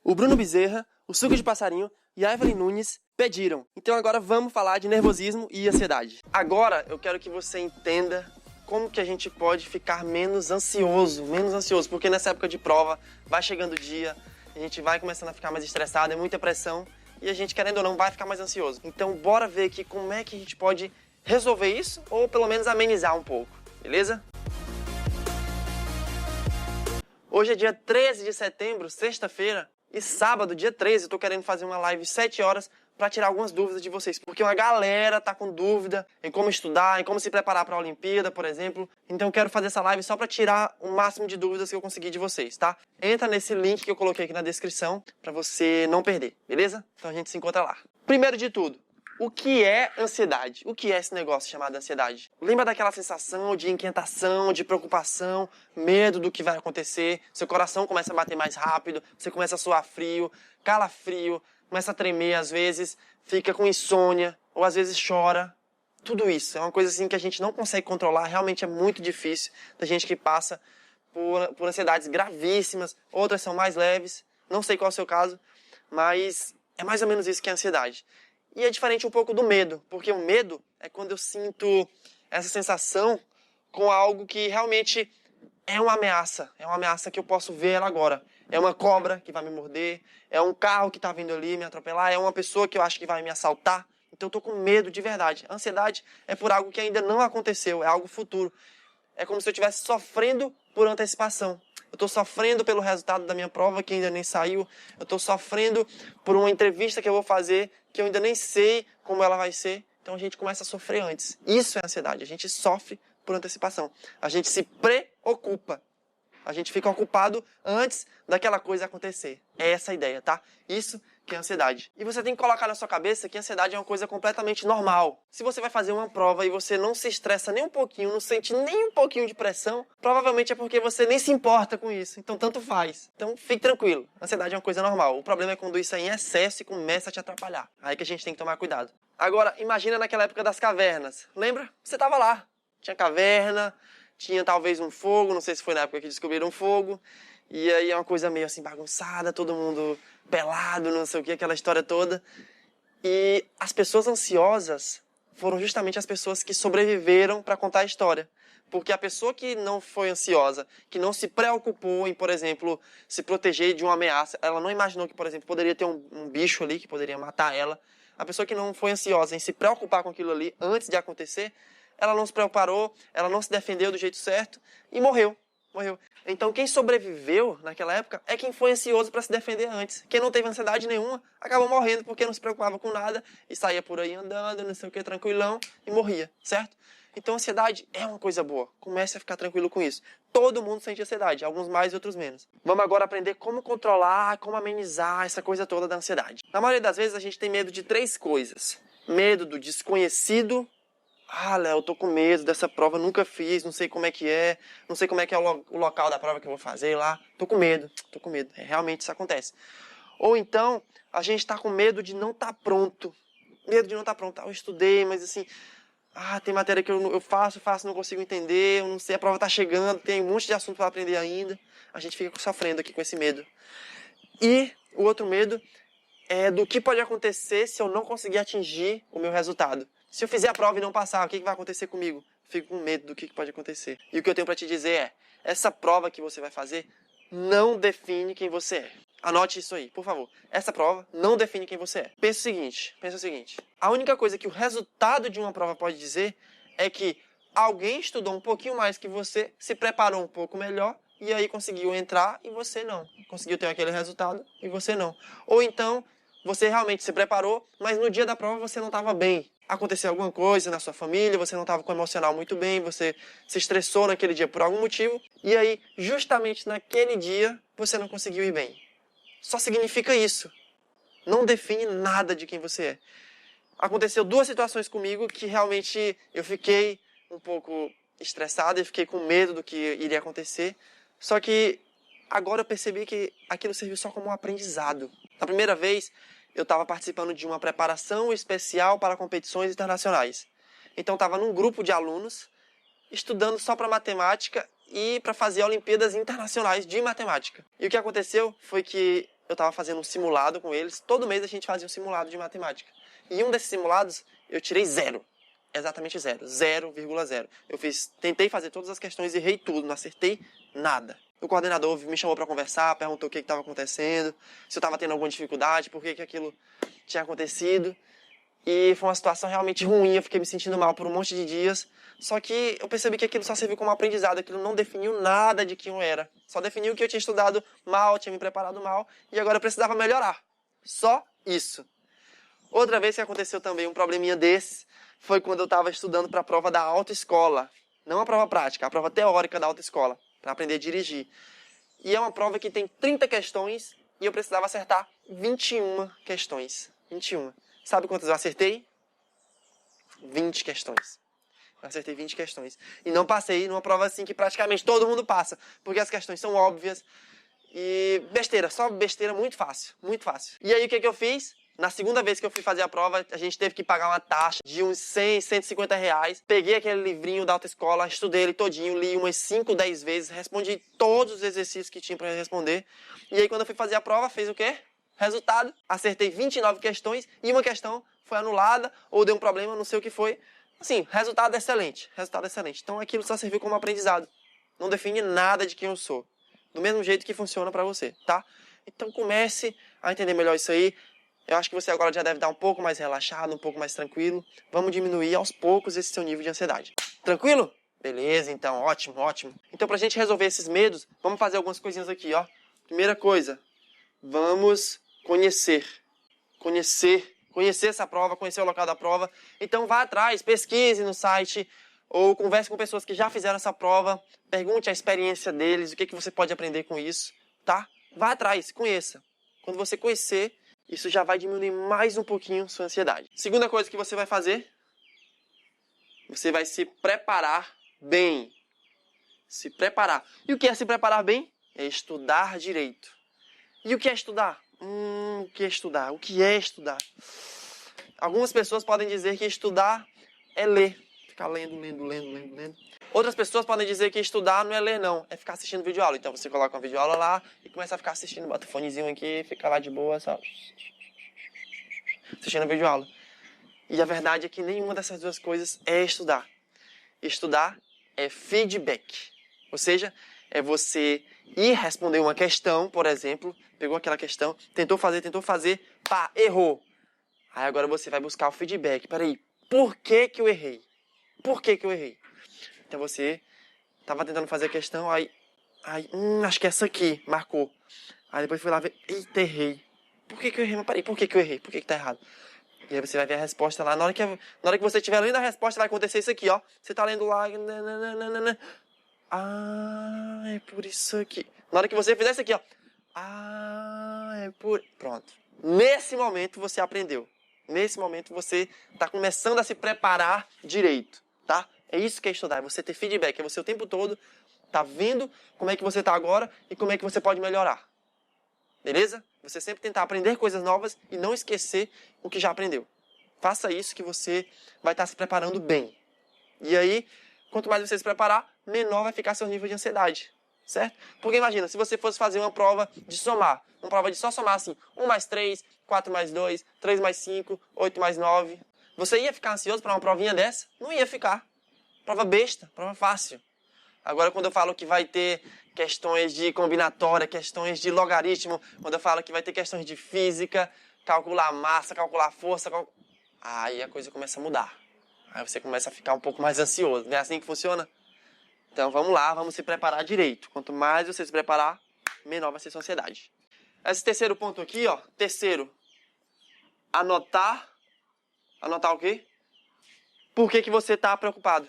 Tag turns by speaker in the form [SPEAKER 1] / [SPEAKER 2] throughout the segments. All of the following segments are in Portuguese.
[SPEAKER 1] O Bruno Bezerra, o Suco de Passarinho e a Evelyn Nunes pediram. Então agora vamos falar de nervosismo e ansiedade. Agora eu quero que você entenda como que a gente pode ficar menos ansioso, porque nessa época de prova vai chegando o dia, a gente vai começando a ficar mais estressado, é muita pressão e a gente, querendo ou não, vai ficar mais ansioso. Então bora ver aqui como é que a gente pode resolver isso ou pelo menos amenizar um pouco, beleza? Hoje é dia 13 de setembro, sexta-feira, e sábado, dia 13, eu tô querendo fazer uma live 7 horas para tirar algumas dúvidas de vocês, porque uma galera tá com dúvida em como estudar, em como se preparar para a Olimpíada, por exemplo. Então eu quero fazer essa live só para tirar o máximo de dúvidas que eu conseguir de vocês, tá? Entra nesse link que eu coloquei aqui na descrição para você não perder, beleza? Então a gente se encontra lá. Primeiro de tudo, o que é ansiedade? O que é esse negócio chamado ansiedade? Lembra daquela sensação de inquietação, de preocupação, medo do que vai acontecer? Seu coração começa a bater mais rápido, você começa a suar frio, calafrio, começa a tremer às vezes, fica com insônia, ou às vezes chora. Tudo isso é uma coisa assim que a gente não consegue controlar, realmente é muito difícil. Da gente que passa por ansiedades gravíssimas, outras são mais leves, não sei qual é o seu caso, mas é mais ou menos isso que é a ansiedade. E é diferente um pouco do medo, porque o medo é quando eu sinto essa sensação com algo que realmente é uma ameaça que eu posso ver ela agora. É uma cobra que vai me morder, é um carro que está vindo ali me atropelar, é uma pessoa que eu acho que vai me assaltar. Então eu estou com medo de verdade. A ansiedade é por algo que ainda não aconteceu, é algo futuro. É como se eu estivesse sofrendo por antecipação. Eu estou sofrendo pelo resultado da minha prova que ainda nem saiu. Eu estou sofrendo por uma entrevista que eu vou fazer que eu ainda nem sei como ela vai ser. Então a gente começa a sofrer antes. Isso é ansiedade. A gente sofre por antecipação. A gente se preocupa. A gente fica ocupado antes daquela coisa acontecer. É essa a ideia, tá? Isso que é ansiedade. E você tem que colocar na sua cabeça que a ansiedade é uma coisa completamente normal. Se você vai fazer uma prova e você não se estressa nem um pouquinho, não sente nem um pouquinho de pressão, provavelmente é porque você nem se importa com isso. Então, tanto faz. Então, fique tranquilo. A ansiedade é uma coisa normal. O problema é quando isso é em excesso e começa a te atrapalhar. Aí que a gente tem que tomar cuidado. Agora, imagina naquela época das cavernas. Lembra? Você estava lá. Tinha caverna, tinha talvez um fogo, não sei se foi na época que descobriram fogo. E aí é uma coisa meio assim bagunçada, todo mundo pelado, não sei o que, aquela história toda. E as pessoas ansiosas foram justamente as pessoas que sobreviveram para contar a história. Porque a pessoa que não foi ansiosa, que não se preocupou em, por exemplo, se proteger de uma ameaça, ela não imaginou que, por exemplo, poderia ter um bicho ali que poderia matar ela. A pessoa que não foi ansiosa em se preocupar com aquilo ali antes de acontecer, ela não se preparou, ela não se defendeu do jeito certo e morreu. Então quem sobreviveu naquela época é quem foi ansioso para se defender antes. Quem não teve ansiedade nenhuma acabou morrendo porque não se preocupava com nada e saía por aí andando, não sei o que, tranquilão e morria, certo? Então ansiedade é uma coisa boa. Comece a ficar tranquilo com isso. Todo mundo sente ansiedade, alguns mais e outros menos. Vamos agora aprender como controlar, como amenizar essa coisa toda da ansiedade. Na maioria das vezes a gente tem medo de 3 coisas. Medo do desconhecido. Ah, Léo, eu tô com medo dessa prova, nunca fiz, não sei como é que é, não sei como é que é o local da prova que eu vou fazer lá. Tô com medo. Realmente isso acontece. Ou então, a gente tá com medo de não estar pronto. Medo de não estar pronto. Eu estudei, mas assim, tem matéria que eu faço, não consigo entender, eu não sei, a prova tá chegando, tem um monte de assunto para aprender ainda. A gente fica sofrendo aqui com esse medo. E o outro medo é do que pode acontecer se eu não conseguir atingir o meu resultado. Se eu fizer a prova e não passar, o que vai acontecer comigo? Fico com medo do que pode acontecer. E o que eu tenho para te dizer é, essa prova que você vai fazer não define quem você é. Anote isso aí, por favor. Essa prova não define quem você é. Pensa o seguinte. A única coisa que o resultado de uma prova pode dizer é que alguém estudou um pouquinho mais que você, se preparou um pouco melhor e aí conseguiu entrar e você não. Conseguiu ter aquele resultado e você não. Ou então, você realmente se preparou, mas no dia da prova você não estava bem. Aconteceu alguma coisa na sua família, você não estava com o emocional muito bem, você se estressou naquele dia por algum motivo, e aí, justamente naquele dia, você não conseguiu ir bem. Só significa isso. Não define nada de quem você é. Aconteceu 2 situações comigo que realmente eu fiquei um pouco estressado, eu fiquei com medo do que iria acontecer, só que agora eu percebi que aquilo serviu só como um aprendizado. Na primeira vez, eu estava participando de uma preparação especial para competições internacionais. Então estava num grupo de alunos estudando só para matemática e para fazer Olimpíadas Internacionais de Matemática. E o que aconteceu foi que eu estava fazendo um simulado com eles. Todo mês a gente fazia um simulado de matemática. E um desses simulados, eu tirei 0. Exatamente 0. 0,0. Tentei fazer todas as questões e errei tudo. Não acertei nada. O coordenador me chamou para conversar, perguntou o que estava acontecendo, se eu estava tendo alguma dificuldade, por que aquilo tinha acontecido. E foi uma situação realmente ruim, eu fiquei me sentindo mal por um monte de dias. Só que eu percebi que aquilo só serviu como aprendizado, aquilo não definiu nada de quem eu era. Só definiu que eu tinha estudado mal, tinha me preparado mal, e agora eu precisava melhorar. Só isso. Outra vez que aconteceu também um probleminha desse, foi quando eu estava estudando para a prova da autoescola. Não a prova prática, a prova teórica da autoescola, para aprender a dirigir. E é uma prova que tem 30 questões, e eu precisava acertar 21 questões. 21. Sabe quantas eu acertei? 20 questões. Eu acertei 20 questões. E não passei numa prova assim que praticamente todo mundo passa. Porque as questões são óbvias. E besteira, só besteira muito fácil. Muito fácil. E aí o que eu fiz? Na segunda vez que eu fui fazer a prova, a gente teve que pagar uma taxa de uns 100, 150 reais. Peguei aquele livrinho da autoescola, estudei ele todinho, li umas 5, 10 vezes, respondi todos os exercícios que tinha para responder. E aí quando eu fui fazer a prova, fez o quê? Resultado, acertei 29 questões e uma questão foi anulada ou deu um problema, não sei o que foi. Assim, resultado excelente, resultado excelente. Então aquilo só serviu como aprendizado. Não define nada de quem eu sou. Do mesmo jeito que funciona para você, tá? Então comece a entender melhor isso aí. Eu acho que você agora já deve estar um pouco mais relaxado, um pouco mais tranquilo. Vamos diminuir aos poucos esse seu nível de ansiedade. Tranquilo? Beleza, então, ótimo, ótimo. Então pra gente resolver esses medos, vamos fazer algumas coisinhas aqui, ó. Primeira coisa, vamos conhecer essa prova, conhecer o local da prova. Então vá atrás, pesquise no site ou converse com pessoas que já fizeram essa prova, pergunte a experiência deles, o que você pode aprender com isso, tá? Vá atrás, conheça. Quando você conhecer, isso já vai diminuir mais um pouquinho sua ansiedade. Segunda coisa que você vai fazer, você vai se preparar bem. Se preparar. E o que é se preparar bem? É estudar direito. E o que é estudar? O que é estudar? O que é estudar? Algumas pessoas podem dizer que estudar é ler. Ficar lendo. Outras pessoas podem dizer que estudar não é ler, não. É ficar assistindo videoaula. Então você coloca uma videoaula lá e começa a ficar assistindo. Bota o fonezinho aqui, fica lá de boa, só assistindo videoaula. E a verdade é que nenhuma dessas duas coisas é estudar. Estudar é feedback. Ou seja, é você ir responder uma questão, por exemplo, pegou aquela questão, tentou fazer, pá, errou. Aí agora você vai buscar o feedback. Peraí, por que eu errei? Por que eu errei? Então você estava tentando fazer a questão, aí acho que é essa aqui, marcou. Aí depois foi lá ver, eita, errei. Por que eu errei? Mas peraí, por que eu errei? Por que tá errado? E aí você vai ver a resposta lá. Na hora que você estiver lendo a resposta, vai acontecer isso aqui, ó. Você tá lendo lá. Ah, é por isso aqui. Na hora que você fizer isso aqui, ó. Ah, é por... Pronto. Nesse momento você aprendeu. Nesse momento você tá começando a se preparar direito, tá? É isso que é estudar. É você ter feedback. É você o tempo todo tá vendo como é que você tá agora e como é que você pode melhorar. Beleza? Você sempre tentar aprender coisas novas e não esquecer o que já aprendeu. Faça isso que você vai estar se preparando bem. E aí, quanto mais você se preparar, menor vai ficar seu nível de ansiedade. Certo? Porque imagina, se você fosse fazer uma prova de somar, uma prova de só somar assim, 1 mais 3, 4 mais 2, 3 mais 5, 8 mais 9. Você ia ficar ansioso para uma provinha dessa? Não ia ficar. Prova besta, prova fácil. Agora, quando eu falo que vai ter questões de combinatória, questões de logaritmo, quando eu falo que vai ter questões de física, calcular massa, calcular força, aí a coisa começa a mudar. Aí você começa a ficar um pouco mais ansioso. Não é assim que funciona? Então vamos lá, vamos se preparar direito. Quanto mais você se preparar, menor vai ser sua ansiedade. Esse terceiro ponto aqui, ó. Terceiro, anotar. Anotar o quê? Por que você está preocupado?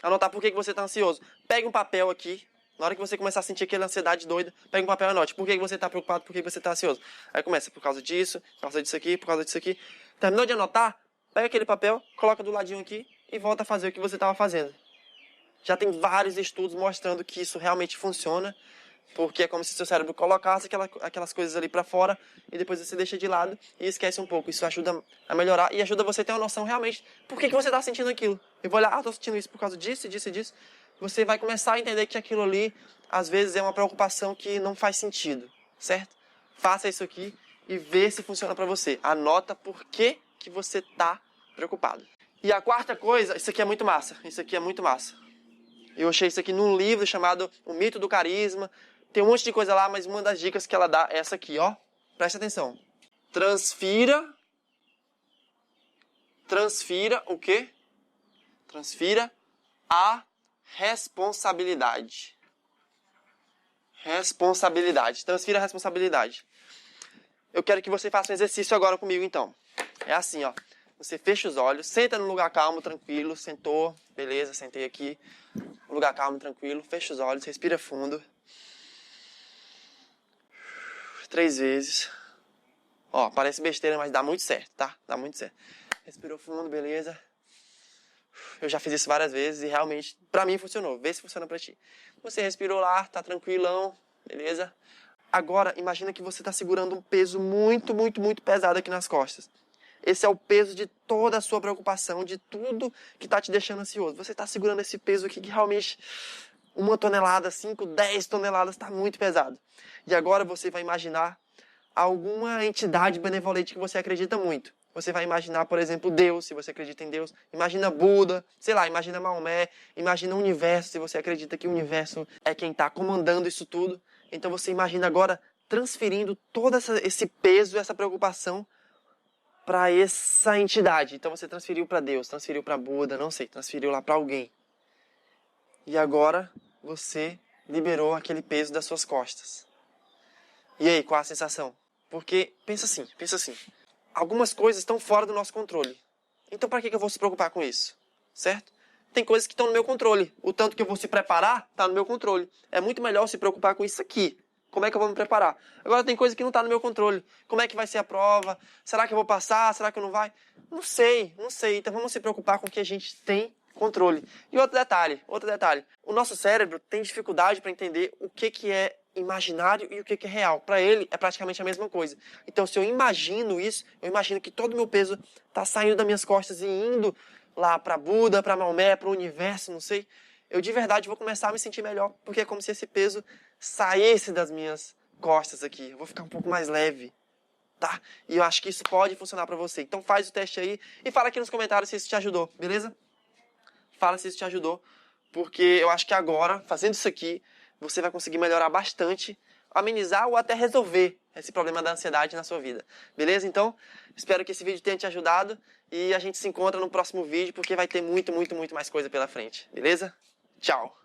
[SPEAKER 1] Anotar por que você está ansioso. Pega um papel aqui. Na hora que você começar a sentir aquela ansiedade doida, pega um papel e anote. Por que você está preocupado? Por que você está ansioso? Aí começa por causa disso, por causa disso aqui, por causa disso aqui. Terminou de anotar? Pega aquele papel, coloca do ladinho aqui e volta a fazer o que você estava fazendo. Já tem vários estudos mostrando que isso realmente funciona, porque é como se seu cérebro colocasse aquelas coisas ali para fora e depois você deixa de lado e esquece um pouco. Isso ajuda a melhorar e ajuda você a ter uma noção realmente por que você está sentindo aquilo. Eu vou olhar, estou sentindo isso por causa disso, disso e disso. Você vai começar a entender que aquilo ali, às vezes, é uma preocupação que não faz sentido, certo? Faça isso aqui e vê se funciona para você. Anota por que você tá preocupado. E a quarta coisa, isso aqui é muito massa. Isso aqui é muito massa. Eu achei isso aqui num livro chamado O Mito do Carisma. Tem um monte de coisa lá, mas uma das dicas que ela dá é essa aqui, ó. Presta atenção. Transfira o quê? Transfira a responsabilidade. Responsabilidade. Transfira a responsabilidade. Eu quero que você faça um exercício agora comigo, então. É assim, ó. Você fecha os olhos, senta num lugar calmo, tranquilo. Sentou, beleza, sentei aqui. Um lugar calmo, tranquilo. Fecha os olhos, respira fundo. 3 vezes. Ó, parece besteira, mas dá muito certo, tá? Dá muito certo. Respirou fundo, beleza. Eu já fiz isso várias vezes e realmente, pra mim, funcionou. Vê se funciona pra ti. Você respirou lá, tá tranquilão, beleza? Agora, imagina que você tá segurando um peso muito, muito, muito pesado aqui nas costas. Esse é o peso de toda a sua preocupação, de tudo que tá te deixando ansioso. Você tá segurando esse peso aqui que realmente 1 tonelada, 5, 10 toneladas tá muito pesado. E agora você vai imaginar alguma entidade benevolente que você acredita muito. Você vai imaginar, por exemplo, Deus, se você acredita em Deus. Imagina Buda, sei lá, imagina Maomé. Imagina o universo, se você acredita que o universo é quem está comandando isso tudo. Então você imagina agora transferindo todo esse peso, essa preocupação para essa entidade. Então você transferiu para Deus, transferiu para Buda, não sei, transferiu lá para alguém. E agora você liberou aquele peso das suas costas. E aí, qual a sensação? Porque, pensa assim. Algumas coisas estão fora do nosso controle. Então, para que eu vou se preocupar com isso? Certo? Tem coisas que estão no meu controle. O tanto que eu vou se preparar está no meu controle. É muito melhor se preocupar com isso aqui. Como é que eu vou me preparar? Agora, tem coisa que não está no meu controle. Como é que vai ser a prova? Será que eu vou passar? Será que eu não vai? Não sei. Então, vamos se preocupar com o que a gente tem controle. E outro detalhe. O nosso cérebro tem dificuldade para entender o que é imaginário e o que é real. Para ele, é praticamente a mesma coisa. Então, se eu imagino isso, eu imagino que todo o meu peso está saindo das minhas costas e indo lá para Buda, para Maomé, para o universo, não sei. Eu de verdade vou começar a me sentir melhor, porque é como se esse peso saísse das minhas costas aqui. Eu vou ficar um pouco mais leve, tá? E eu acho que isso pode funcionar para você. Então faz o teste aí e fala aqui nos comentários se isso te ajudou, beleza? Fala se isso te ajudou, porque eu acho que agora, fazendo isso aqui, você vai conseguir melhorar bastante, amenizar ou até resolver esse problema da ansiedade na sua vida. Beleza? Então, espero que esse vídeo tenha te ajudado e a gente se encontra no próximo vídeo porque vai ter muito, muito, muito mais coisa pela frente. Beleza? Tchau!